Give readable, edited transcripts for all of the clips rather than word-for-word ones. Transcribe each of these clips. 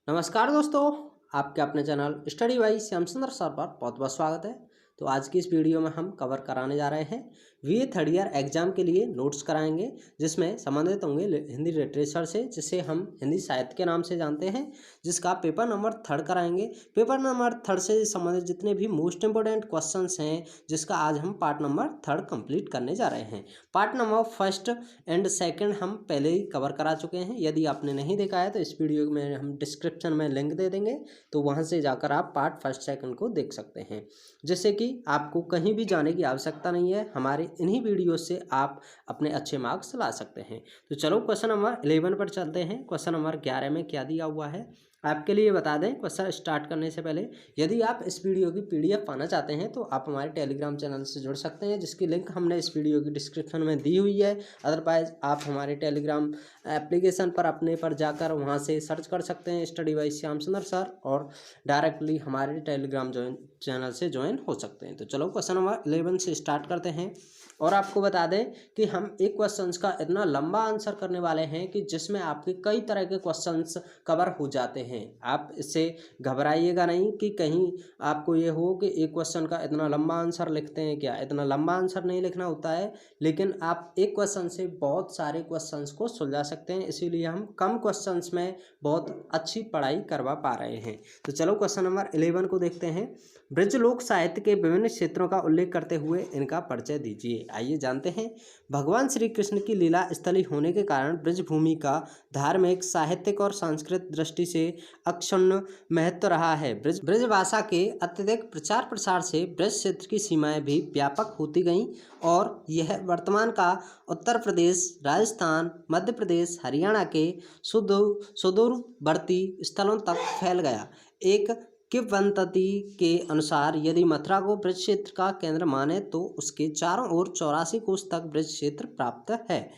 नमस्कार दोस्तों, आपके अपने चैनल स्टडी बाई श्याम सुंदर सर पर बहुत बहुत स्वागत है। तो आज की इस वीडियो में हम कवर कराने जा रहे हैं बीए थर्ड ईयर एग्जाम के लिए नोट्स कराएंगे, जिसमें संबंधित होंगे हिंदी लिटरेचर से, जिसे हम हिंदी साहित्य के नाम से जानते हैं, जिसका पेपर नंबर 3 कराएंगे। पेपर नंबर 3 से संबंधित जितने भी मोस्ट इंपोर्टेंट क्वेश्चंस हैं, जिसका आज हम पार्ट नंबर 3 कंप्लीट करने जा रहे हैं। पार्ट नंबर 1 एंड 2 हम पहले ही कवर करा चुके हैं। यदि आपने नहीं देखा है तो इस वीडियो में हम डिस्क्रिप्शन में लिंक दे देंगे, तो वहां से जाकर आप पार्ट 1, 2 को देख सकते हैं, जिससे कि आपको कहीं भी जाने की आवश्यकता नहीं है। हमारे इन्हीं वीडियो से आप अपने अच्छे मार्क्स ला सकते हैं। तो चलो क्वेश्चन नंबर 11 पर चलते हैं। क्वेश्चन नंबर 11 में क्या दिया हुआ है आपके लिए बता दें। क्वेश्चन स्टार्ट करने से पहले यदि आप इस वीडियो की पीडीएफ पाना चाहते हैं तो आप हमारे टेलीग्राम चैनल से जुड़ सकते हैं, जिसकी लिंक हमने इस वीडियो की डिस्क्रिप्शन में दी हुई है। अदरवाइज आप हमारे टेलीग्राम एप्लीकेशन पर अपने पर जाकर वहां से सर्च कर सकते हैं स्टडी बाई श्याम सुंदर सर, और डायरेक्टली हमारे टेलीग्राम चैनल से ज्वाइन हो सकते हैं। तो चलो क्वेश्चन नंबर 11 से स्टार्ट करते हैं। और आपको बता दें कि हम एक क्वेश्चंस का इतना लंबा आंसर करने वाले हैं कि जिसमें आपके कई तरह के क्वेश्चंस कवर हो जाते हैं। आप इससे घबराइएगा नहीं कि कहीं आपको ये हो कि एक क्वेश्चन का इतना लंबा आंसर लिखते हैं क्या। इतना लंबा आंसर नहीं लिखना होता है, लेकिन आप एक क्वेश्चन से बहुत सारे क्वेश्चंस को सुलझा सकते हैं। इसीलिए हम कम क्वेश्चंस में बहुत अच्छी पढ़ाई करवा पा रहे हैं। तो चलो क्वेश्चन नंबर 11 को देखते हैं। ब्रज लोक साहित्य के विभिन्न क्षेत्रों का उल्लेख करते हुए इनका परिचय दीजिए। आइए जानते हैं। भगवान श्री कृष्ण की लीला स्थली होने के कारण ब्रज भूमि का धार्मिक, साहित्यिक और सांस्कृतिक दृष्टि से अक्षुण्ण महत्व रहा है। ब्रज भाषा के अत्यधिक प्रचार प्रसार से ब्रज क्षेत्र की सीमाएं भी व्यापक होती गईं और यह वर्तमान का उत्तर प्रदेश, राजस्थान, मध्य प्रदेश, हरियाणा के सुदूरवर्ती स्थलों तक फैल गया। एक किंवदंती के अनुसार यदि मथुरा को ब्रज क्षेत्र का केंद्र माने तो उसके चारों ओर 84 कोस तक ब्रज क्षेत्र प्राप्त है।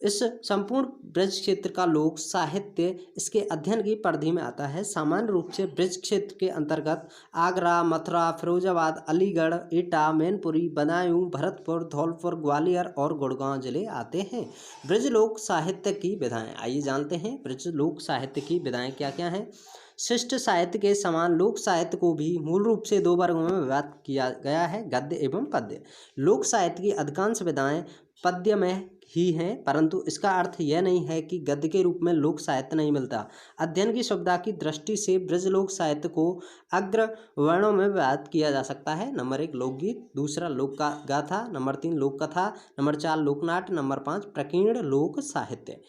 इस संपूर्ण ब्रज क्षेत्र का लोक साहित्य इसके अध्ययन की परिधि में आता है। सामान्य रूप से ब्रज क्षेत्र के अंतर्गत आगरा, मथुरा, फिरोजाबाद, अलीगढ़, एटा, मैनपुरी, बदायूं, भरतपुर, धौलपुर, ग्वालियर और गुड़गांव जिले आते हैं। ब्रज लोक साहित्य की विधाएं आइए जानते हैं। ब्रज लोक साहित्य की विधाएं क्या क्या हैं। शिष्ट साहित्य के समान लोक साहित्य को भी मूल रूप से 2 वर्गों में विभाजित किया गया है, गद्य एवं पद्य। लोक साहित्य की अधिकांश विधाएं पद्य में ही हैं, परंतु इसका अर्थ यह नहीं है कि गद्य के रूप में लोक साहित्य नहीं मिलता। अध्ययन की सुविधा की दृष्टि से ब्रज लोक साहित्य को अग्र वर्णों में विभाजित किया जा सकता है। नंबर 1 लोकगीत, दूसरा लोक गाथा, नंबर 3 लोक कथा, नंबर 4 लोकनाट्य, नंबर 5 प्रकीर्ण लोक साहित्य।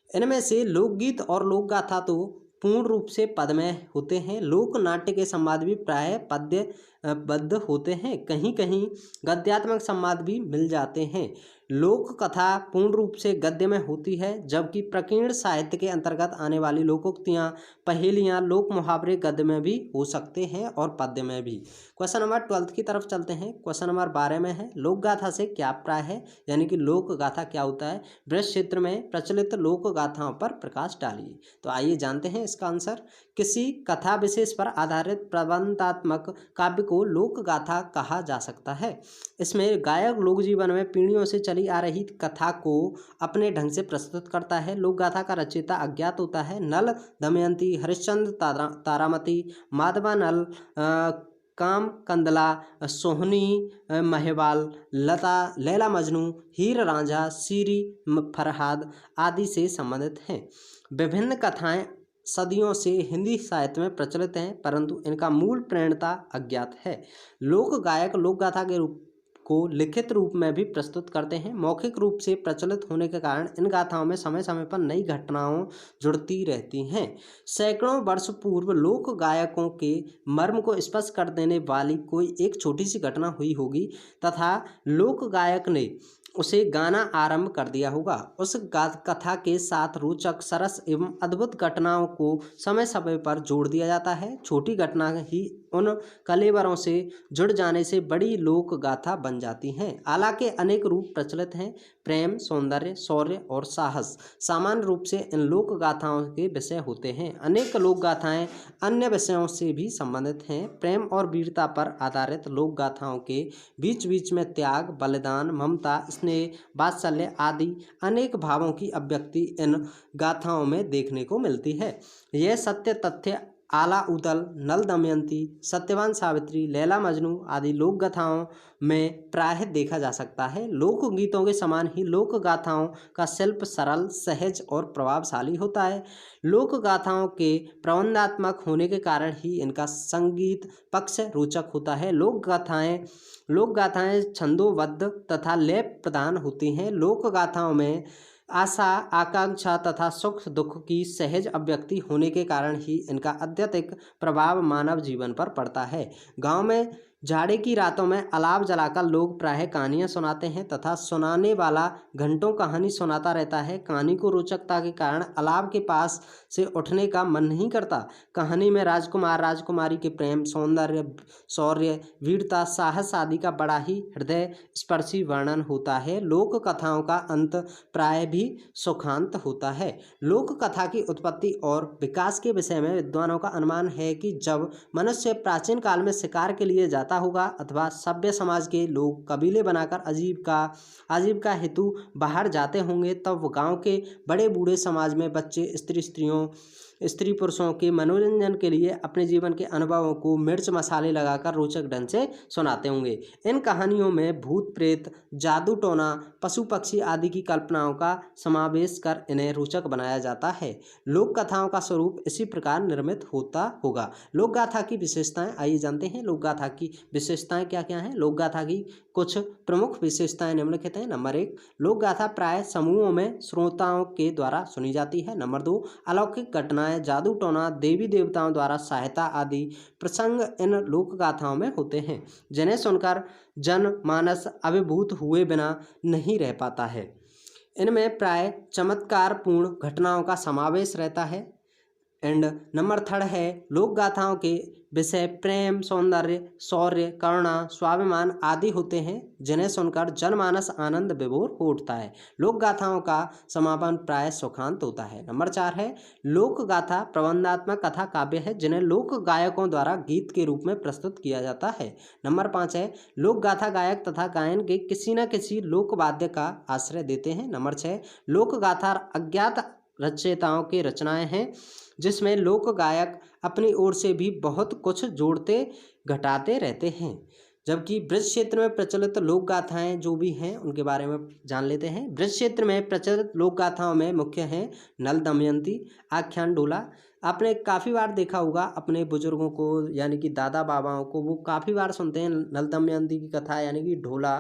इनमें से लोकगीत और लोक गाथा तो पूर्ण रूप से पद में होते हैं। लोक नाट्य के संवाद भी प्राय पद्यबद्ध होते हैं, कहीं कहीं गद्यात्मक संवाद भी मिल जाते हैं। लोक कथा पूर्ण रूप से गद्य में होती है, जबकि प्रकीर्ण साहित्य के अंतर्गत आने वाली लोकोक्तियां, पहेलियां, लोक मुहावरे गद्य में भी हो सकते हैं और पद्य में भी। क्वेश्चन नंबर 12 की तरफ चलते हैं। क्वेश्चन नंबर 12 में है लोक गाथा से क्या प्राय है, यानी कि लोक गाथा क्या होता है। ब्रज क्षेत्र में प्रचलित लोक गाथाओं पर प्रकाश डालिए। तो आइए जानते हैं इसका आंसर। किसी कथा विशेष पर आधारित प्रबंधात्मक काव्य को लोक गाथा कहा जा सकता है। इसमें गायक लोक जीवन में पीढ़ियों से चली आ रही कथा को अपने ढंग से प्रस्तुत करता है। लोक गाथा का रचयिता अज्ञात होता है। नल, दमयंती, हरिश्चंद्र, तारामती, माधवानल, काम कंदला, सोहनी, महिवाल, लता, लैला मजनू, हीर रांझा, सीरी, फरहाद आदि से संबंधित हैं। विभिन्न कथाएं सदियों से हिंदी साहित्य में प्रचलित हैं, परंतु इनका मूल प्रेरणता अज्ञात है। लोक गायक लोक गाथा के रूप को लिखित रूप में भी प्रस्तुत करते हैं। मौखिक रूप से प्रचलित होने के कारण इन गाथाओं में समय समय पर नई घटनाओं जुड़ती रहती हैं। सैकड़ों वर्ष पूर्व लोक गायकों के मर्म को स्पष्ट कर देने वाली कोई एक छोटी सी घटना हुई होगी तथा लोक गायक ने उसे गाना आरंभ कर दिया होगा। उस कथा के साथ रोचक, सरस एवं अद्भुत घटनाओं को समय समय पर जोड़ दिया जाता है। छोटी घटना ही उन कलेवरों से जुड़ जाने से बड़ी लोक गाथा बन जाती हैं। आला के अनेक रूप प्रचलित हैं। प्रेम, सौंदर्य, शौर्य और साहस सामान्य रूप से इन लोक गाथाओं के विषय होते हैं। अनेक लोक गाथाएं अन्य विषयों से भी संबंधित हैं। प्रेम और वीरता पर आधारित लोक गाथाओं के बीच बीच में त्याग, बलिदान, ममता, स्नेह, वात्सल्य आदि अनेक भावों की अभिव्यक्ति इन गाथाओं में देखने को मिलती है। यह सत्य तथ्य आला उदल, नल दमयंती, सत्यवान सावित्री, लैला मजनू आदि लोक गाथाओं में प्रायः देखा जा सकता है। लोकगीतों के समान ही लोक गाथाओं का शिल्प सरल, सहज और प्रभावशाली होता है। लोक गाथाओं के प्रबंधात्मक होने के कारण ही इनका संगीत पक्ष रोचक होता है। लोक गाथाएं छंदोबद्ध तथा लय प्रधान होती हैं। लोक गाथाओं में आशा, आकांक्षा तथा सुख दुख की सहज अभिव्यक्ति होने के कारण ही इनका अत्यधिक प्रभाव मानव जीवन पर पड़ता है। गांव में जाड़े की रातों में अलाव जलाकर लोग प्रायः कहानियां सुनाते हैं तथा सुनाने वाला घंटों कहानी सुनाता रहता है। कहानी को रोचकता के कारण अलाव के पास से उठने का मन नहीं करता। कहानी में राजकुमार राजकुमारी के प्रेम, सौंदर्य, शौर्य, वीरता, साहस आदि का बड़ा ही हृदय स्पर्शी वर्णन होता है। लोक कथाओं का अंत प्राय भी सुखांत होता है। लोक कथा की उत्पत्ति और विकास के विषय में विद्वानों का अनुमान है कि जब मनुष्य प्राचीन काल में शिकार के लिए जाता होगा अथवा सभ्य समाज के लोग कबीले बनाकर आजीविका हेतु बाहर जाते होंगे, तब गांव के बड़े बूढ़े समाज में बच्चे, स्त्री पुरुषों के मनोरंजन के लिए अपने जीवन के अनुभवों को मिर्च मसाले लगाकर रोचक ढंग से सुनाते होंगे। इन कहानियों में भूत प्रेत, जादू टोना, पशु पक्षी आदि की कल्पनाओं का समावेश कर इन्हें रोचक बनाया जाता है। लोक कथाओं का स्वरूप इसी प्रकार निर्मित होता होगा। लोक गाथा की विशेषताएं आइए जानते हैं। लोक गाथा की विशेषताएं क्या क्या हैं। लोक गाथा की कुछ प्रमुख विशेषताएं निम्नलिखित हैं। नंबर 1, लोक गाथा प्राय समूहों में श्रोताओं के द्वारा सुनी जाती है। नंबर 2, अलौकिक घटनाएं, जादू टोना, देवी देवताओं द्वारा सहायता आदि प्रसंग इन लोक गाथाओं में होते हैं, जिन्हें सुनकर जनमानस अभिभूत हुए बिना नहीं रह पाता है। इनमें प्राय चमत्कारपूर्ण घटनाओं का समावेश रहता है। एंड नंबर 3 है, लोक गाथाओं के विषय प्रेम, सौंदर्य, शौर्य, करुणा, स्वाभिमान आदि होते हैं, जिन्हें सुनकर जनमानस आनंद विभोर हो उठता है। लोक गाथाओं का समापन प्राय सुखांत होता है। नंबर 4 है, लोक गाथा प्रबंधात्मक कथा काव्य है, जिन्हें लोक गायकों द्वारा गीत के रूप में प्रस्तुत किया जाता है। नंबर 5 है, लोक गाथा गायक तथा गायन के किसी न किसी लोक वाद्य का आश्रय देते हैं। नंबर 6, लोक गाथा अज्ञात रचयिताओं की रचनाएं हैं, जिसमें लोक गायक अपनी ओर से भी बहुत कुछ जोड़ते घटाते रहते हैं। जबकि ब्रज क्षेत्र में प्रचलित लोक गाथाएं जो भी हैं उनके बारे में जान लेते हैं। ब्रज क्षेत्र में प्रचलित लोक गाथाओं में मुख्य हैं नल दमयंती, आख्यान ढोला। आपने काफ़ी बार देखा होगा अपने बुजुर्गों को, यानी कि दादा बाबाओं को, वो काफ़ी बार सुनते हैं नल दमयंती की कथा, यानी कि ढोला।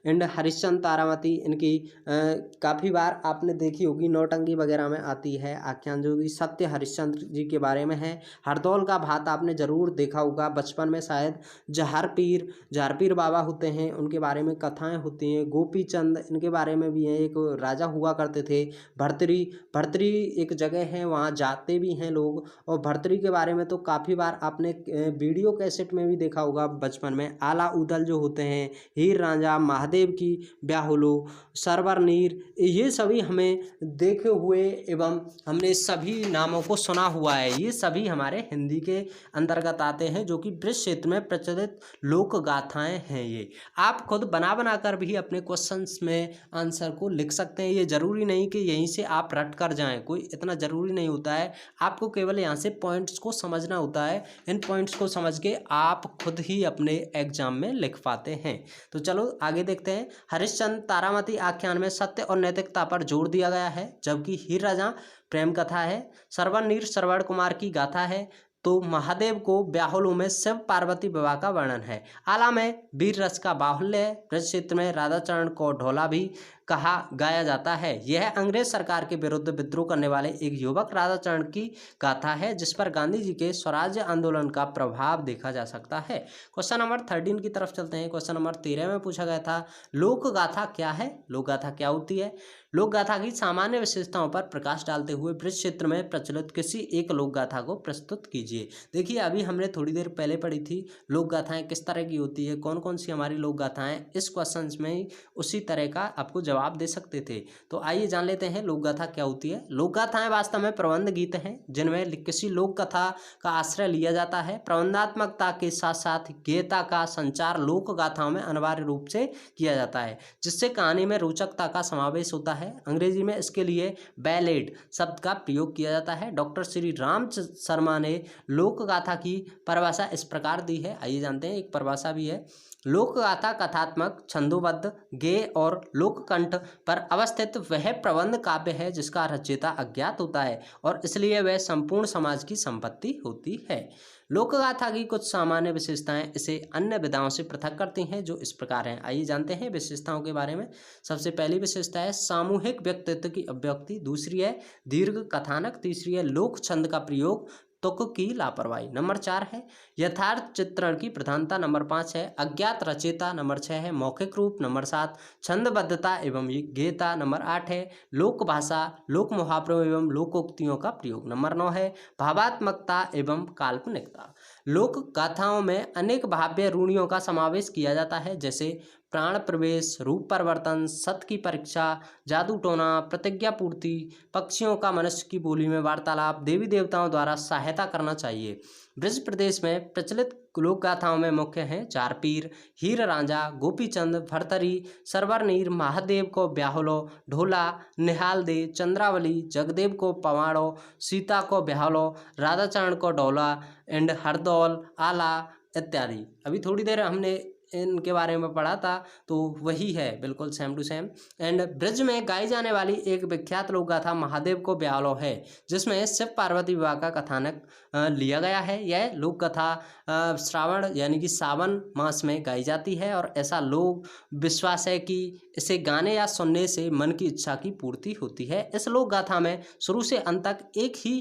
एंड हरिश्चंद्र तारामती, इनकी काफ़ी बार आपने देखी होगी, नौटंकी वगैरह में आती है आख्यान, जो कि सत्य हरिश्चंद्र जी के बारे में है। हरदौल का भात आपने ज़रूर देखा होगा बचपन में शायद। जहर पीर बाबा होते हैं, उनके बारे में कथाएं होती हैं। गोपी चंद, इनके बारे में भी है, एक राजा हुआ करते थे। भर्तरी एक जगह है, वहाँ जाते भी हैं लोग। और भर्तरी के बारे में तो काफ़ी बार आपने वीडियो कैसेट में भी देखा होगा बचपन में। आला उदल जो होते हैं, हीर रांझा, महादेव की ब्याहुलो, सरवर नीर, ये सभी हमें देखे हुए एवं हमने सभी नामों को सुना हुआ है। ये सभी हमारे हिंदी के अंतर्गत आते हैं, जो कि ब्रज क्षेत्र में प्रचलित लोक गाथाएं हैं। ये आप खुद बना कर भी अपने क्वेश्चंस में आंसर को लिख सकते हैं। ये ज़रूरी नहीं कि यहीं से आप रट कर जाएं, कोई इतना ज़रूरी नहीं होता है। आपको केवल यहाँ से पॉइंट्स को समझना होता है। इन पॉइंट्स को समझ के आप खुद ही अपने एग्जाम में लिख पाते हैं। तो चलो आगे देखते हैं। हरिश्चंद्र तारामती आख्यान में सत्य और नैतिकता पर जोर दिया गया है, जबकि हीर रांझा प्रेम कथा है। सरवर नीर श्रवण कुमार की गाथा है। तो महादेव को ब्याहुलों में शिव पार्वती विवाह का वर्णन है। आला में वीर रस का बाहुल्य है। ब्रज क्षेत्र में राधाचरण को ढोला भी कहा गाया जाता है। यह अंग्रेज सरकार के विरुद्ध विद्रोह करने वाले एक युवक राधाचरण की गाथा है, जिस पर गांधी जी के स्वराज्य आंदोलन का प्रभाव देखा जा सकता है। क्वेश्चन नंबर 13 की तरफ चलते हैं। क्वेश्चन नंबर 13 में पूछा गया था, लोक गाथा क्या है? लोक गाथा क्या होती है? लोक गाथा की सामान्य विशेषताओं पर प्रकाश डालते हुए ब्रज क्षेत्र में प्रचलित किसी एक लोक गाथा को प्रस्तुत कीजिए। देखिए, अभी हमने थोड़ी देर पहले पढ़ी थी लोक गाथाएं किस तरह की होती है, कौन कौन सी हमारी लोक गाथाएं इस क्वेश्चन में उसी तरह का आपको जवाब दे सकते थे। तो आइए जान लेते हैं लोक गाथा क्या होती है। लोक गाथाएं वास्तव में प्रबंध गीत हैं जिनमें किसी लोक कथा का आश्रय लिया जाता है। प्रबंधात्मकता के साथ साथ गेयता का संचार लोक गाथाओं में अनिवार्य रूप से किया जाता है, जिससे कहानी में रोचकता का समावेश होता है। अंग्रेजी में इसके लिए बैलेड शब्द का प्रयोग किया जाता है। डॉक्टर श्री राम शर्मा ने लोक गाथा की परिभाषा इस प्रकार दी है। आइए जानते हैं, एक परिभाषा भी है। लोक गाथा कथात्मक, छंदोबद्ध, गेय और लोककंठ पर अवस्थित वह प्रबंध काव्य है जिसका रचयिता अज्ञात होता है और इसलिए वह संपूर्ण समाज की संपत्ति होती है। लोकगाथा की कुछ सामान्य विशेषताएं इसे अन्य विधाओं से पृथक करती हैं, जो इस प्रकार हैं। आइए जानते हैं विशेषताओं के बारे में। सबसे पहली विशेषता है सामूहिक व्यक्तित्व की अभिव्यक्ति, दूसरी है दीर्घ कथानक, तीसरी है लोक छंद का प्रयोग, तुक की लापरवाही। नंबर 4 है यथार्थ चित्रण की प्रधानता। नंबर 5 है अज्ञात रचयिता। नंबर 6 है मौखिक रूप। नंबर 7 छंदबद्धता एवं गेयता। नंबर 8 है लोक भाषा, लोक मुहावरों एवं लोकोक्तियों का प्रयोग। नंबर 9 है भावात्मकता एवं काल्पनिकता। लोक गाथाओं में अनेक भाव्य रूढ़ियों का समावेश किया जाता है, जैसे प्राण प्रवेश, रूप परिवर्तन, सत्य की परीक्षा, जादू टोना, प्रतिज्ञा पूर्ति, पक्षियों का मनुष्य की बोली में वार्तालाप, देवी देवताओं द्वारा सहायता करना चाहिए। ब्रज प्रदेश में प्रचलित लोक गाथाओं में मुख्य हैं चार पीर, हीर रांझा, गोपीचंद, भरतरी, सरवरनीर, महादेव को ब्याहलो, ढोला, निहाल दे, चंद्रावली, जगदेव को पवाड़ो, सीता को ब्याहलो, राधाचरण को डोला एंड हरदौल, आला इत्यादि। अभी थोड़ी देर हमने इनके बारे में पढ़ा था, तो वही है बिल्कुल same to same. And Braj में गाई जाने वाली एक विख्यात लोक गाथा महादेव को ब्यालो है, जिसमें शिव पार्वती विवाह का कथानक लिया गया है। यह लोक कथा श्रावण यानी कि सावन मास में गाई जाती है और ऐसा लोक विश्वास है कि इसे गाने या सुनने से मन की इच्छा की पूर्ति होती है। इस लोक गाथा में शुरू से अंत तक एक ही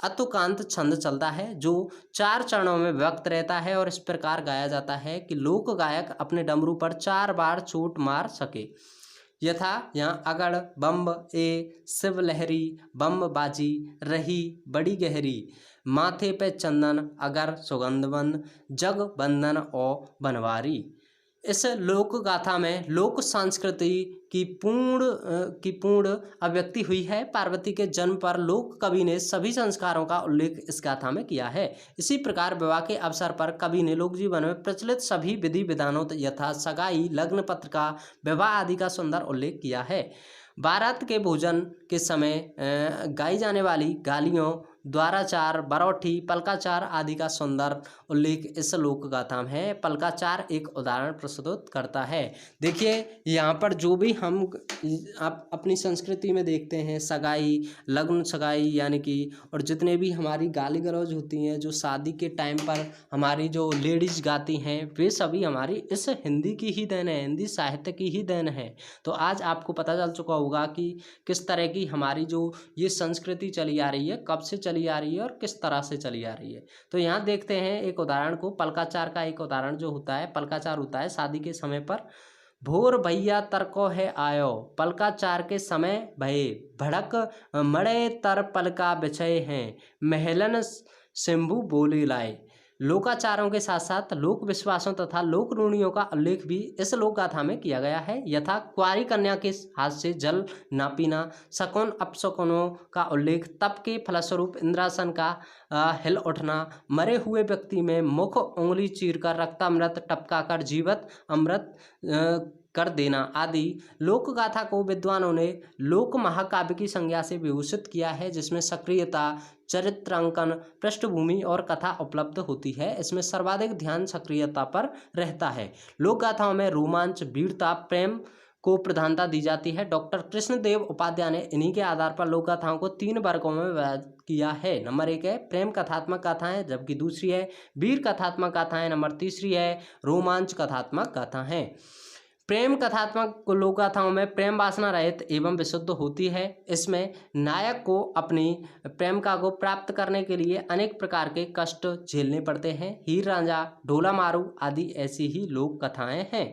अतुकांत छंद चलता है जो 4 चरणों में व्यक्त रहता है और इस प्रकार गाया जाता है कि लोक गायक अपने डमरू पर 4 बार चोट मार सके। यथा यहाँ अगड़ बम्ब ए, शिव लहरी, बम्ब बाजी, रही बड़ी गहरी, माथे पे चंदन, अगर सुगंधवंद, जग बंधन और बनवारी। इस लोक गाथा में लोक संस्कृति की पूर्ण अभिव्यक्ति हुई है। पार्वती के जन्म पर लोक कवि ने सभी संस्कारों का उल्लेख इस गाथा में किया है। इसी प्रकार विवाह के अवसर पर कवि ने लोक जीवन में प्रचलित सभी विधि विधानों यथा सगाई, लग्न पत्रिका, विवाह आदि का सुंदर उल्लेख किया है। बारात के भोजन के समय गाई जाने वाली गालियों, द्वाराचार, बरौठी, पलकाचार आदि का सुंदर उल्लेख इस लोक गाथा में है। पलकाचार एक उदाहरण प्रस्तुत करता है। देखिए यहाँ पर जो भी हम आप अपनी संस्कृति में देखते हैं, सगाई, लग्न सगाई यानी कि और जितने भी हमारी गाली गलौज होती हैं जो शादी के टाइम पर हमारी जो लेडीज गाती हैं, वे सभी हमारी इस हिंदी की ही देन है, हिंदी साहित्य की ही देन है। तो आज आपको पता चल चुका होगा कि किस तरह की हमारी जो ये संस्कृति चली आ रही है, कब से चली आ रही है और किस तरह से चली आ रही है। तो यहाँ देखते हैं एक उदाहरण को। पलकाचार का एक उदाहरण जो होता है, पलकाचार होता है शादी के समय पर। भोर भैया तरको है आयो, पलकाचार के समय भये, भड़क मड़े तर पलका बिछे हैं, महलन शंभु बोले लाए। लोकाचारों के साथ साथ लोक विश्वासों तथा लोक रूढ़ियों का उल्लेख भी इस लोक गाथा में किया गया है। यथा कुंवारी कन्या के हाथ से जल ना पीना, शकुन अपशकुनों का उल्लेख, तप के फलस्वरूप इंद्रासन का हिल उठना, मरे हुए व्यक्ति में मुख उंगली चीरकर रक्तामृत टपकाकर जीवित अमृत कर देना आदि। लोक गाथा को विद्वानों ने लोक महाकाव्य की संज्ञा से विभूषित किया है, जिसमें सक्रियता, चरित्रांकन, पृष्ठभूमि और कथा उपलब्ध होती है। इसमें सर्वाधिक ध्यान सक्रियता पर रहता है। लोक गाथाओं में रोमांच, वीरता, प्रेम को प्रधानता दी जाती है। डॉक्टर कृष्णदेव उपाध्याय ने इन्हीं के आधार पर लोक गाथाओं को 3 वर्गों में विभाजित किया है। नंबर 1 है प्रेम कथात्मक गाथाएं, जबकि दूसरी है वीर कथात्मक गाथाएं, नंबर तीसरी है रोमांच कथात्मक गाथाएं। प्रेम कथात्मक लोक गाथाओं में प्रेम वासना रहित एवं विशुद्ध होती है। इसमें नायक को अपनी प्रेमिका को प्राप्त करने के लिए अनेक प्रकार के कष्ट झेलने पड़ते हैं। हीर रांझा, ढोला मारू आदि ऐसी ही लोक कथाएं हैं।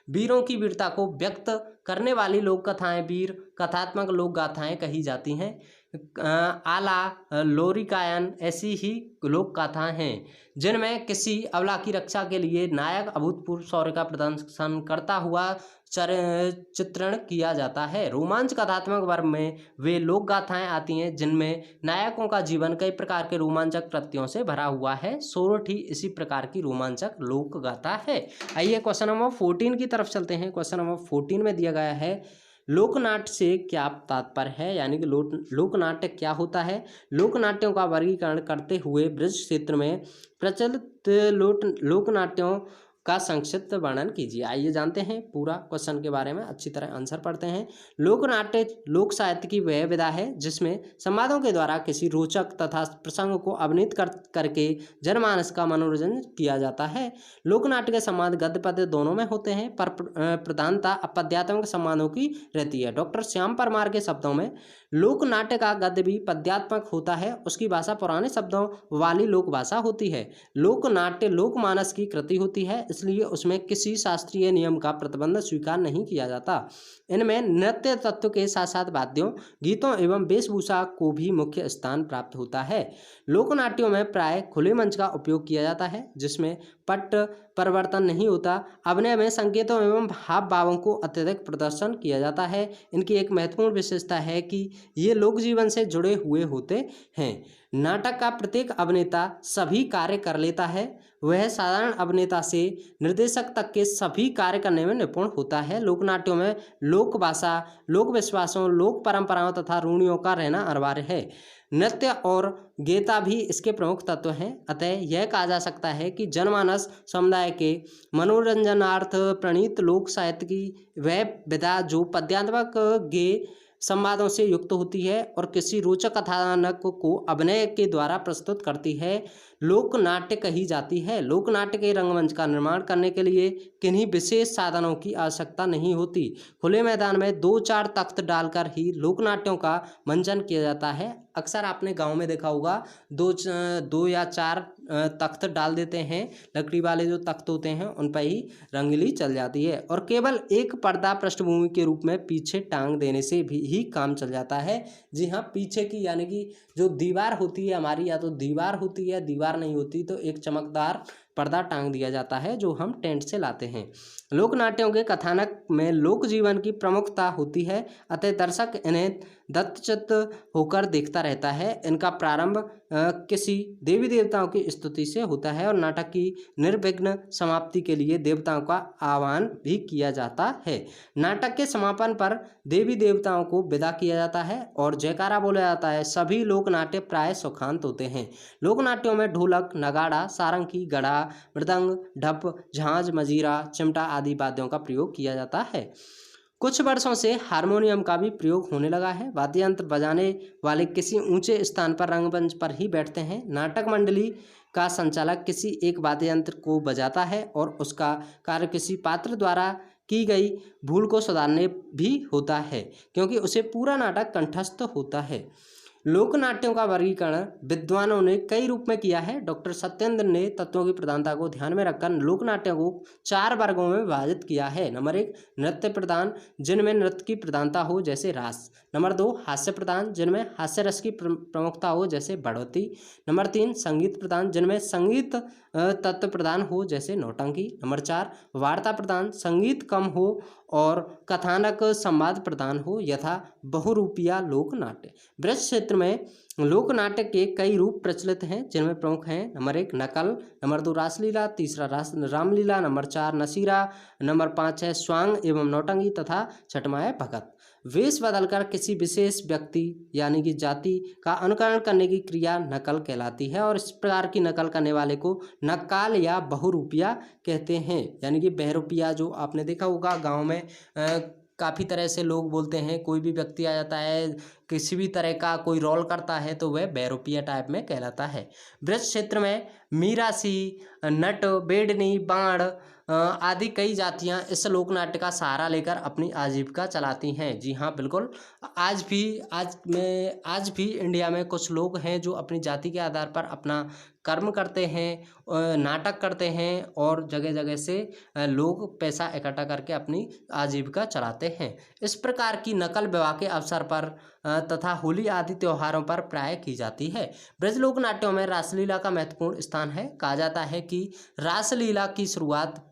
वीरों की वीरता को व्यक्त करने वाली लोक कथाएं वीर कथात्मक लोक गाथाएं कही जाती हैं। आला, लोरिकायन ऐसी ही लोक गाथाएं हैं जिनमें किसी अबला की रक्षा के लिए नायक अभूतपूर्व शौर्य का प्रदर्शन करता हुआ चित्रण किया जाता है। रोमांच कथात्मक वर्ग में वे लोक गाथाएं आती हैं जिनमें नायकों का जीवन कई प्रकार के रोमांचक कृत्यों से भरा हुआ है। सोरठ ही इसी प्रकार की रोमांचक लोक गाथा है। आइए क्वेश्चन नंबर 14 की तरफ चलते हैं। क्वेश्चन नंबर 14 में दिया गया है लोकनाट्य से क्या तात्पर्य है, यानी कि लोकनाट्य क्या होता है। लोकनाट्यों का वर्गीकरण करते हुए ब्रज क्षेत्र में प्रचलित लोकनाट्यों का संक्षिप्त वर्णन कीजिए। आइए जानते हैं पूरा क्वेश्चन के बारे में, अच्छी तरह आंसर पढ़ते हैं। लोकनाट्य लोक साहित्य की वह विधा है जिसमें संवादों के द्वारा किसी रोचक तथा प्रसंग को अभिनीत करके जनमानस का मनोरंजन किया जाता है। लोकनाट्य के संवाद गद्य पद्य दोनों में होते हैं, पर प्रधानता पद्यात्मक संवादों की रहती है। डॉक्टर श्याम परमार के शब्दों में लोकनाट्य का गद्य भी पद्यात्मक होता है। उसकी भाषा पुराने शब्दों वाली लोक भाषा होती है। लोकनाट्य लोकमानस की कृति होती है, इसलिए उसमें किसी शास्त्रीय नियम का प्रतिबंध स्वीकार नहीं किया जाता। इनमें नृत्य तत्व के साथ साथ वाद्यों, गीतों एवं वेशभूषा को भी मुख्य स्थान प्राप्त होता है। लोकनाट्यों में प्राय खुले मंच का उपयोग किया जाता है जिसमें पट परिवर्तन नहीं होता। अभिनय में संकेतों एवं हाव भावों को अत्यधिक प्रदर्शन किया जाता है। इनकी एक महत्वपूर्ण विशेषता है कि ये लोक जीवन से जुड़े हुए होते हैं। नाटक का प्रत्येक अभिनेता सभी कार्य कर लेता है। वह साधारण अभिनेता से निर्देशक तक के सभी कार्य करने में निपुण होता है। लोकनाट्यों में लोक भाषा, लोक विश्वासों, लोक परंपराओं तथा रूढ़ियों का रहना अनिवार्य है। नृत्य और गेता भी इसके प्रमुख तत्व हैं। अतः यह कहा जा सकता है कि जनमानस समुदाय के मनोरंजनार्थ प्रणीत लोक साहित्य की वह विधा जो पद्यात्मक गे संवादों से युक्त होती है और किसी रोचक कथानक को अभिनय के द्वारा प्रस्तुत करती है, लोकनाट्य कही जाती है। लोकनाट्य के रंगमंच का निर्माण करने के लिए किन्हीं विशेष साधनों की आवश्यकता नहीं होती। खुले मैदान में 2-4 तख्त डालकर ही लोकनाट्यों का मंचन किया जाता है। अक्सर आपने गांव में देखा होगा, 2 या 4 तख्त डाल देते हैं, लकड़ी वाले जो तख्त होते हैं उन पर ही रंगली चल जाती है और केवल एक पर्दा पृष्ठभूमि के रूप में पीछे टांग देने से भी ही काम चल जाता है। जी हाँ, पीछे की यानी कि जो दीवार होती है हमारी, या तो दीवार होती है, दीवार नहीं होती तो एक चमकदार पर्दा टांग दिया जाता है जो हम टेंट से लाते हैं। लोकनाट्यों के कथानक में लोक जीवन की प्रमुखता होती है, अतः दर्शक इन्हें दत्तचित्त होकर देखता रहता है। इनका प्रारंभ किसी देवी देवताओं की स्तुति से होता है और नाटक की निर्विघ्न समाप्ति के लिए देवताओं का आह्वान भी किया जाता है। नाटक के समापन पर देवी देवताओं को विदा किया जाता है और जयकारा बोला जाता है। सभी लोकनाट्य प्राय सुखांत होते हैं। लोकनाट्यों में ढोलक, नगाड़ा, सारंगी, गड़ा, मृदंग, ढप, झांझ, मजीरा, चिमटा आदि वाद्यों का प्रयोग किया जाता है। कुछ वर्षों से हारमोनियम का भी प्रयोग होने लगा है। वाद्य यंत्र बजाने वाले किसी ऊंचे स्थान पर रंगमंच पर ही बैठते हैं। नाटक मंडली का संचालक किसी एक वाद्य यंत्र को बजाता है और उसका कार्य किसी पात्र द्वारा की गई भूल को सुधारने भी होता है, क्योंकि उसे पूरा नाटक कंठस्थ होता है। लोकनाट्यों का वर्गीकरण विद्वानों ने कई रूप में किया है। डॉक्टर सत्येंद्र ने तत्वों की प्रधानता को ध्यान में रखकर लोकनाट्यों को 4 वर्गों में विभाजित किया है। नंबर 1 नृत्य प्रधान, जिनमें नृत्य की प्रधानता हो जैसे रास। नंबर 2 हास्य प्रधान, जिनमें हास्य रस की प्रमुखता हो जैसे बढ़ोती। नंबर 3 संगीत प्रधान, जिनमें संगीत तत्व प्रधान हो जैसे नौटंकी। नंबर 4 वार्ता प्रधान, संगीत कम हो और कथानक संवाद प्रधान हो, यथा बहुरूपिया लोकनाट्य। ब्रज क्षेत्र में लोकनाट्य के कई रूप प्रचलित हैं, जिनमें प्रमुख हैं नंबर 1 नकल, नंबर 2 रासलीला, तीसरा रामलीला, नंबर 4 नसीरा, नंबर 5 है स्वांग एवं नौटंकी तथा छठवां है भगत। वेश बदलकर किसी विशेष व्यक्ति यानी कि जाति का अनुकरण करने की क्रिया नकल कहलाती है और इस प्रकार की नकल करने वाले को नक्काल या बहुरूपिया कहते हैं। यानी कि बहरूपिया जो आपने देखा होगा गाँव में काफ़ी तरह से लोग बोलते हैं। कोई भी व्यक्ति आ जाता है, किसी भी तरह का कोई रोल करता है तो वह बहरूपिया टाइप में कहलाता है। ब्रज क्षेत्र में मीरासी, नट, बेडनी, बाण, आदि कई जातियां इस लोक नाट्य का सहारा लेकर अपनी आजीविका चलाती हैं। जी हाँ, बिल्कुल। आज भी इंडिया में कुछ लोग हैं जो अपनी जाति के आधार पर अपना कर्म करते हैं, नाटक करते हैं और जगह जगह से लोग पैसा इकट्ठा करके अपनी आजीविका चलाते हैं। इस प्रकार की नकल विवाह के अवसर पर तथा होली आदि त्योहारों पर प्राय की जाती है। ब्रज लोक नाट्यों में रासलीला का महत्वपूर्ण स्थान है। कहा जाता है कि रासलीला की शुरुआत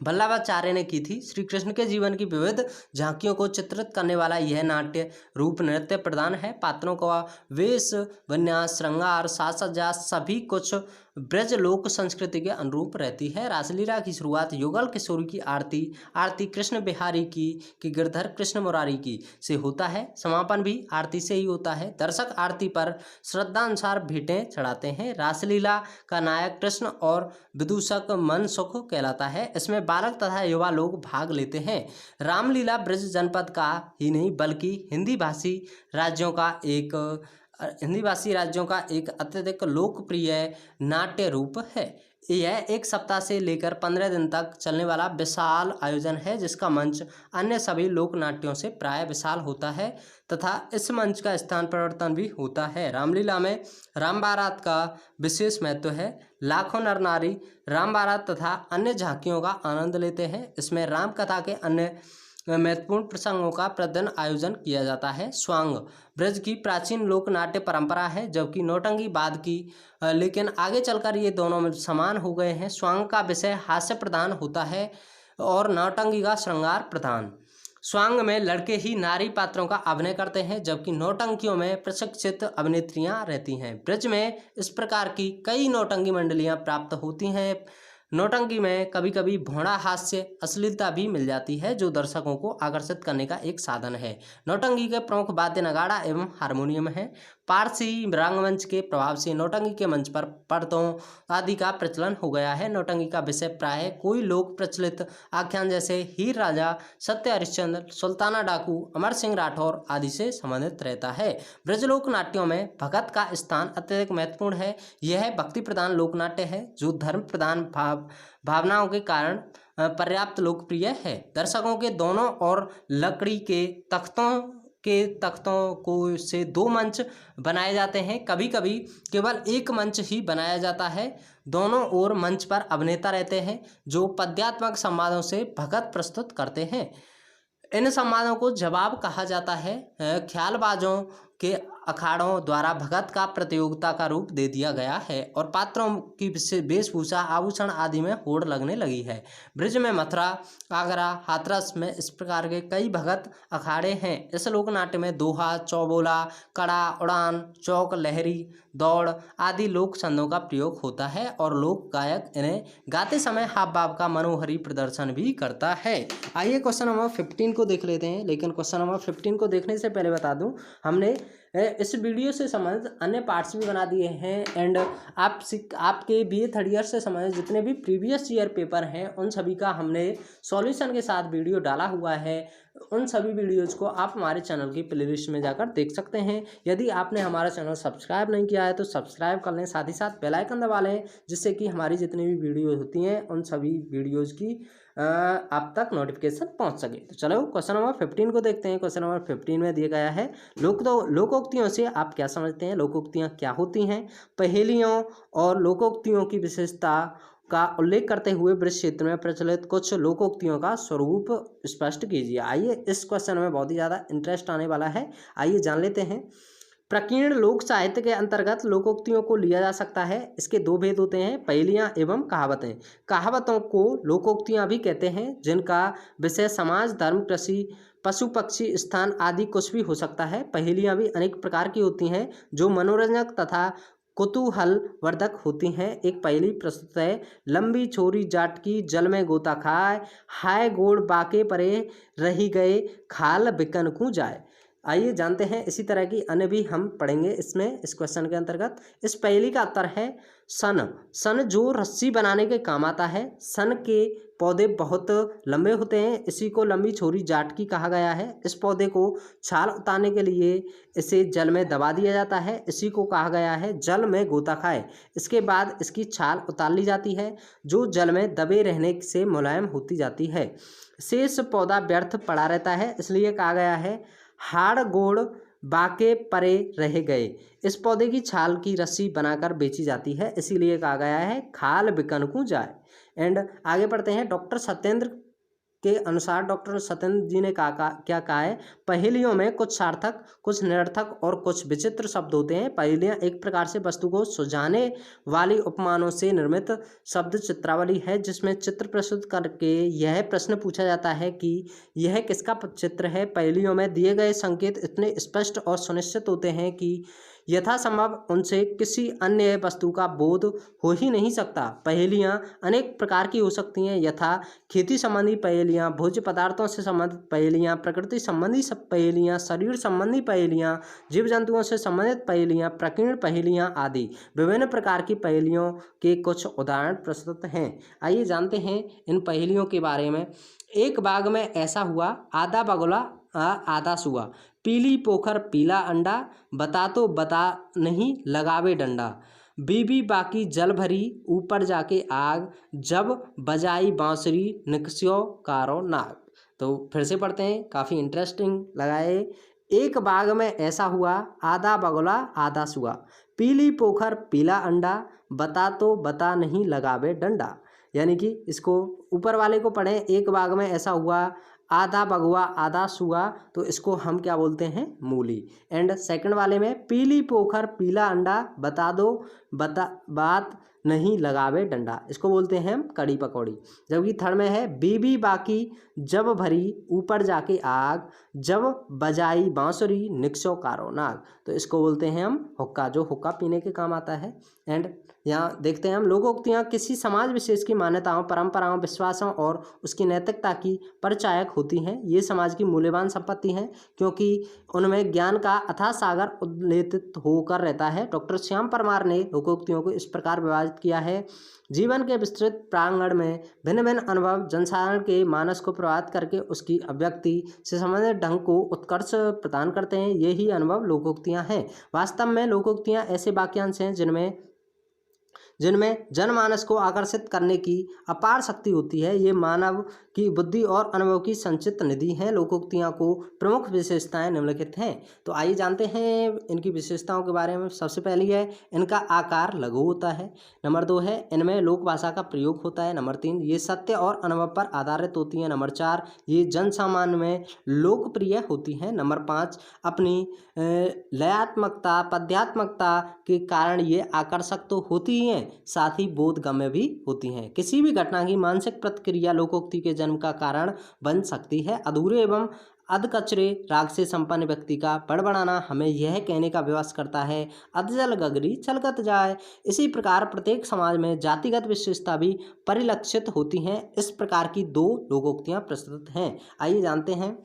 वल्लभाचार्य ने की थी। श्री कृष्ण के जीवन की विविध झांकियों को चित्रित करने वाला यह नाट्य रूप नृत्य प्रधान है। पात्रों का वेश, विन्यास, श्रृंगार, साज सज्जा सभी कुछ ब्रज लोक संस्कृति के अनुरूप रहती है। रासलीला की शुरुआत युगल किशोरी की आरती कृष्ण बिहारी की गिरधर कृष्ण मुरारी की से होता है। समापन भी आरती से ही होता है। दर्शक आरती पर श्रद्धानुसार भेंटें चढ़ाते हैं। रासलीला का नायक कृष्ण और विदूषक मनसुख कहलाता है। इसमें बालक तथा युवा लोग भाग लेते हैं। रामलीला ब्रज जनपद का ही नहीं बल्कि हिंदी भाषी राज्यों का एक अत्यधिक लोकप्रिय नाट्य रूप है। यह एक सप्ताह से लेकर 15 दिन तक चलने वाला विशाल आयोजन है, जिसका मंच अन्य सभी लोक नाट्यों से प्राय विशाल होता है तथा इस मंच का स्थान परिवर्तन भी होता है। रामलीला में राम बारात का विशेष महत्व है। लाखों नर नारी राम बारात तथा अन्य झांकियों का आनंद लेते हैं। इसमें राम कथा के अन्य महत्वपूर्ण प्रसंगों का प्रतिदिन आयोजन किया जाता है। स्वांग ब्रज की प्राचीन लोक नाट्य परंपरा है, जबकि नौटंकी बाद की, लेकिन आगे चलकर ये दोनों में समान हो गए हैं। स्वांग का विषय हास्य प्रधान होता है और नौटंकी का श्रृंगार प्रधान। स्वांग में लड़के ही नारी पात्रों का अभिनय करते हैं, जबकि नौटंकियों में प्रशिक्षित अभिनेत्रियां रहती हैं। ब्रज में इस प्रकार की कई नौटंकी मंडलियां प्राप्त होती हैं। नौटंकी में कभी कभी भौड़ा हास्य, अश्लीलता भी मिल जाती है, जो दर्शकों को आकर्षित करने का एक साधन है। नौटंकी के प्रमुख वाद्य नगाड़ा एवं हारमोनियम है। पारसी रंगमंच के प्रभाव से नौटंकी के मंच पर पर्दों आदि का प्रचलन हो गया है। नौटंकी का विषय प्राय कोई लोक प्रचलित आख्यान जैसे हीर राजा, सत्य हरिश्चंद्र, सुल्ताना डाकू, अमर सिंह राठौर आदि से संबंधित रहता है। ब्रजलोक नाट्यों में भगत का स्थान अत्यधिक महत्वपूर्ण है। यह भक्ति प्रधान लोक नाट्य है, जो धर्म प्रधान भावनाओं के कारण पर्याप्त लोकप्रिय है। दर्शकों के दोनों ओर लकड़ी के तख्तों को से 2 मंच बनाए जाते हैं। कभी कभी केवल एक मंच ही बनाया जाता है। दोनों ओर मंच पर अभिनेता रहते हैं, जो पद्यात्मक संवादों से भगत प्रस्तुत करते हैं। इन संवादों को जवाब कहा जाता है। ख्यालबाजों के अखाड़ों द्वारा भगत का प्रतियोगिता का रूप दे दिया गया है और पात्रों की वेशभूषा, आभूषण आदि में होड़ लगने लगी है। ब्रज में मथुरा, आगरा, हाथरस में इस प्रकार के कई भगत अखाड़े हैं। इस लोक नाट्य में दोहा, चौबोला, कड़ा, उड़ान, चौक, लहरी, दौड़ आदि लोक छंदों का प्रयोग होता है और लोक गायक इन्हें गाते समय हाव भाव का मनोहरी प्रदर्शन भी करता है। आइए क्वेश्चन नंबर 15 को देख लेते हैं, लेकिन क्वेश्चन नंबर 15 को देखने से पहले बता दूं, हमने इस वीडियो से संबंधित अन्य पार्ट्स भी बना दिए हैं एंड आपके BA थर्ड ईयर से संबंधित जितने भी प्रीवियस ईयर पेपर हैं उन सभी का हमने सॉल्यूशन के साथ वीडियो डाला हुआ है। उन सभी वीडियोज़ को आप हमारे चैनल की प्लेलिस्ट में जाकर देख सकते हैं। यदि आपने हमारा चैनल सब्सक्राइब नहीं किया है तो सब्सक्राइब कर लें, साथ ही साथ बेल आइकन दबा लें, जिससे कि हमारी जितनी भी वीडियो होती हैं उन सभी वीडियोज़ की आप तक नोटिफिकेशन पहुंच सके। तो चलो क्वेश्चन नंबर 15 को देखते हैं। क्वेश्चन नंबर 15 में दिया गया है, लोकोक्तियों से आप क्या समझते हैं? लोकोक्तियाँ क्या होती हैं? पहेलियों और लोकोक्तियों की विशेषता का उल्लेख करते हुए ब्रज क्षेत्र में प्रचलित कुछ लोकोक्तियों का स्वरूप स्पष्ट कीजिए। आइए, इस क्वेश्चन में बहुत ही ज़्यादा इंटरेस्ट आने वाला है। आइए जान लेते हैं। प्राकीर्ण लोक साहित्य के अंतर्गत लोकोक्तियों को लिया जा सकता है। इसके 2 भेद होते हैं, पहेलियाँ एवं कहावतें। कहावतों को लोकोक्तियाँ भी कहते हैं, जिनका विषय समाज, धर्म, कृषि, पशु पक्षी, स्थान आदि कुछ भी हो सकता है। पहेलियाँ भी अनेक प्रकार की होती हैं, जो मनोरंजक तथा कुतूहल वर्धक होती हैं। एक पहेली प्रस्तुत है। लंबी छोरी जाटकी, जल में गोता खाए, हाय गोड़ बाके परे रही गए, खाल बिकन को जाए। आइए जानते हैं इसी तरह की अन्य भी हम पढ़ेंगे इसमें, इस क्वेश्चन के अंतर्गत। इस पहेली का उत्तर है सन। सन जो रस्सी बनाने के काम आता है। सन के पौधे बहुत लंबे होते हैं, इसी को लंबी छोरी जाटकी कहा गया है। इस पौधे को छाल उतारने के लिए इसे जल में दबा दिया जाता है, इसी को कहा गया है जल में गोता खाए। इसके बाद इसकी छाल उतार ली जाती है, जो जल में दबे रहने से मुलायम होती जाती है। शेष पौधा व्यर्थ पड़ा रहता है, इसलिए कहा गया है हाड़ गोड़ बाके परे रह गए। इस पौधे की छाल की रस्सी बनाकर बेची जाती है, इसीलिए कहा गया है खाल बिकन को जाए। एंड आगे पढ़ते हैं। डॉक्टर सत्येंद्र के अनुसार डॉक्टर सत्येंद्र जी ने क्या कहा है, पहेलियों में कुछ सार्थक, कुछ निरर्थक और कुछ विचित्र शब्द होते हैं। पहेलियां एक प्रकार से वस्तु को सुझाने वाली उपमानों से निर्मित शब्द चित्रावली है, जिसमें चित्र प्रस्तुत करके यह प्रश्न पूछा जाता है कि यह किसका चित्र है। पहेलियों में दिए गए संकेत इतने स्पष्ट और सुनिश्चित होते हैं कि यथासंभव उनसे किसी अन्य वस्तु का बोध हो ही नहीं सकता। पहेलियां अनेक प्रकार की हो सकती हैं, यथा खेती संबंधी पहेलियां, भोज्य पदार्थों से संबंधित पहेलियां, प्रकृति संबंधी सब पहेलियां, शरीर संबंधी पहेलियां, जीव जंतुओं से संबंधित पहेलियां, प्रकीर्ण पहेलियां आदि। विभिन्न प्रकार की पहेलियों के कुछ उदाहरण प्रस्तुत हैं। आइए जानते हैं इन पहेलियों के बारे में। एक बाग में ऐसा हुआ, आधा बगुला आधा सुआ, पीली पोखर पीला अंडा, बता तो बता नहीं लगावे डंडा, बीबी बाकी जल भरी ऊपर जाके आग, जब बजाई बांसुरी निकस्यो कारो नाग। तो फिर से पढ़ते हैं, काफ़ी इंटरेस्टिंग लगा है। एक बाग में ऐसा हुआ, आधा बगुला आधा सुआ, पीली पोखर पीला अंडा, बता तो बता नहीं लगावे डंडा। यानी कि इसको ऊपर वाले को पढ़ें, एक बाग में ऐसा हुआ, आधा बगुआ आधा सुआ, तो इसको हम क्या बोलते हैं, मूली। एंड सेकंड वाले में पीली पोखर पीला अंडा, बता दो बता बात नहीं लगावे डंडा, इसको बोलते हैं हम कड़ी पकौड़ी। जबकि थर्ड में है बीबी बाकी जब भरी ऊपर जाके आग, जब बजाई बांसुरी निकसो कारो नाग, तो इसको बोलते हैं हम हुक्का, जो हुक्का पीने के काम आता है। एंड यहाँ देखते हैं हम, लोकोक्तियाँ किसी समाज विशेष की मान्यताओं, परंपराओं, विश्वासों और उसकी नैतिकता की परिचायक होती हैं। ये समाज की मूल्यवान संपत्ति हैं, क्योंकि उनमें ज्ञान का अथाह सागर उद्लेतित होकर रहता है। डॉक्टर श्याम परमार ने लोकोक्तियों को इस प्रकार विभाजित किया है। जीवन के विस्तृत प्रांगण में भिन्न भिन्न अनुभव जनसाधारण के मानस को प्रभावित करके उसकी अभिव्यक्ति से संबंधित ढंग को उत्कर्ष प्रदान करते हैं। यही अनुभव लोकोक्तियाँ हैं। वास्तव में लोकोक्तियाँ ऐसे वाक्यांश हैं जिनमें जनमानस को आकर्षित करने की अपार शक्ति होती है। ये मानव की बुद्धि और अनुभव की संचित निधि हैं। लोकोक्तियों को प्रमुख विशेषताएं निम्नलिखित हैं। तो आइए जानते हैं इनकी विशेषताओं के बारे में। सबसे पहली है, इनका आकार लघु होता है। नंबर 2 है, इनमें लोक भाषा का प्रयोग होता है। नंबर 3, ये सत्य और अनुभव पर आधारित होती हैं। नंबर 4, ये जन सामान्य में लोकप्रिय होती हैं। नंबर 5, अपनी लयात्मकता, पद्यात्मकता के कारण ये आकर्षक तो होती ही हैं, साथ ही बोधगम्य भी होती हैं। किसी भी घटना की मानसिक प्रतिक्रिया लोकोक्ति के जन्म का कारण बन सकती है। अधूरे एवं अधकचरे राग से संपन्न व्यक्ति का बड़बड़ाना हमें यह कहने का विवश करता है, अधजल गगरी छलकत जाए। इसी प्रकार प्रत्येक समाज में जातिगत विशेषता भी परिलक्षित होती हैं। इस प्रकार की 2 लोकोक्तियाँ प्रस्तुत हैं। आइए जानते हैं।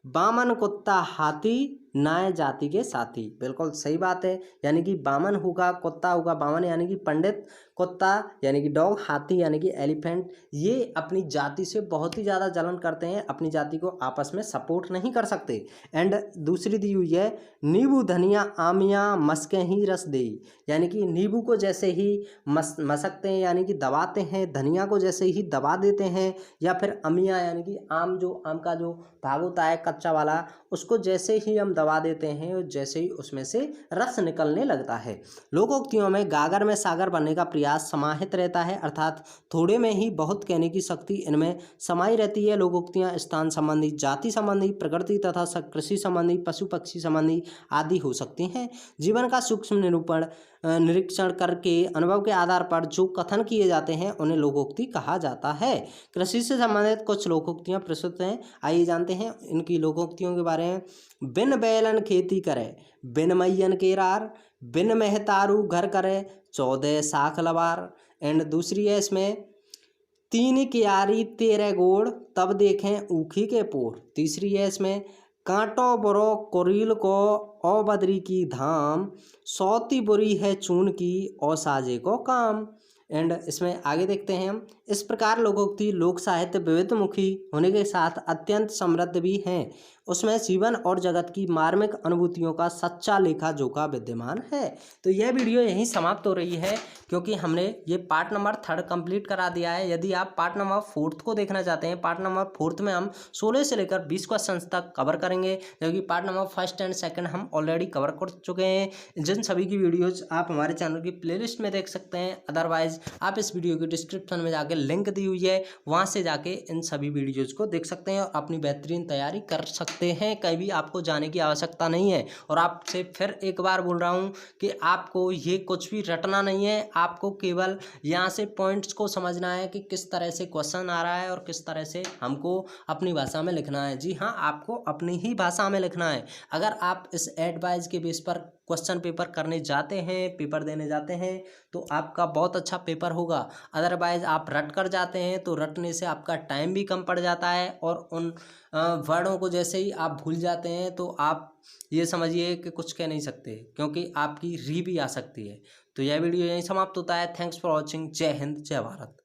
बामन कुत्ता हाथी नाय जाति के साथी, बिल्कुल सही बात है। यानी कि बामन होगा, कुत्ता होगा। बामन यानी कि पंडित, कुत्ता यानी कि डॉग, हाथी यानी कि एलिफेंट। ये अपनी जाति से बहुत ही ज़्यादा जलन करते हैं, अपनी जाति को आपस में सपोर्ट नहीं कर सकते। एंड दूसरी दी हुई है, नींबू धनिया आमिया मस्के ही रस दे। यानी कि नींबू को जैसे ही मसकते हैं यानी कि दबाते हैं, धनिया को जैसे ही दबा देते हैं, या फिर अमिया यानी कि आम का जो भाग होता है कच्चा वाला, उसको जैसे ही हम दबा देते हैं और जैसे ही उसमें से रस निकलने लगता है। लोकोक्तियों में गागर में सागर बनने का प्रयास समाहित रहता है, अर्थात थोड़े में ही बहुत कहने की शक्ति इनमें समाई रहती है। लोकोक्तियाँ स्थान संबंधी, जाति संबंधी, प्रकृति तथा कृषि संबंधी, पशु पक्षी संबंधी आदि हो सकती हैं। जीवन का सूक्ष्म निरीक्षण करके अनुभव के आधार पर जो कथन किए जाते हैं उन्हें लोकोक्ति कहा जाता है। कृषि से संबंधित कुछ लोकोक्तियाँ प्रस्तुत हैं। आइए जानते हैं इनकी लोकोक्तियों के बारे में। बिन बैलन खेती करे, बिन मैयन केरार, बिन मेहतारू घर करे, 14 साख लबार। एंड दूसरी है इसमें, 3 क्यारी 13 गोड़, तब देखें ऊखी के पोर। तीसरी है इसमें, कांटो बुरो कुरील को ओ बदरी की धाम, सौती बुरी है चून की ओ साजे को काम। एंड इसमें आगे देखते हैं हम। इस प्रकार लोकोक्ति लोक साहित्य विविधमुखी होने के साथ अत्यंत समृद्ध भी हैं। उसमें जीवन और जगत की मार्मिक अनुभूतियों का सच्चा लेखा जोखा विद्यमान है। तो यह वीडियो यहीं समाप्त हो रही है, क्योंकि हमने ये पार्ट नंबर 3 कंप्लीट करा दिया है। यदि आप पार्ट नंबर 4 को देखना चाहते हैं, पार्ट नंबर 4 में हम 16 से लेकर 20 क्वेश्चन तक कवर करेंगे, जबकि पार्ट नंबर 1 एंड 2 हम ऑलरेडी कवर कर चुके हैं। जिन सभी की वीडियोज आप हमारे चैनल की प्लेलिस्ट में देख सकते हैं। अदरवाइज आप इस वीडियो की डिस्क्रिप्शन में जाके लिंक दी हुई है, वहाँ से जाके इन सभी वीडियोज को देख सकते हैं और अपनी बेहतरीन तैयारी कर सकते हैं। कहीं भी आपको जाने की आवश्यकता नहीं है। और आपसे फिर एक बार बोल रहा हूँ कि आपको ये कुछ भी रटना नहीं है, आपको केवल यहाँ से पॉइंट्स को समझना है कि किस तरह से क्वेश्चन आ रहा है और किस तरह से हमको अपनी भाषा में लिखना है। जी हाँ, आपको अपनी ही भाषा में लिखना है। अगर आप इस एडवाइस के बेस पर क्वेश्चन पेपर करने जाते हैं, पेपर देने जाते हैं, तो आपका बहुत अच्छा पेपर होगा। अदरवाइज आप रट कर जाते हैं तो रटने से आपका टाइम भी कम पड़ जाता है और उन वर्डों को जैसे ही आप भूल जाते हैं तो आप ये समझिए कि कुछ कह नहीं सकते, क्योंकि आपकी री भी आ सकती है। तो यह वीडियो यहीं समाप्त होता है। Thanks for watching. जय हिंद, जय भारत।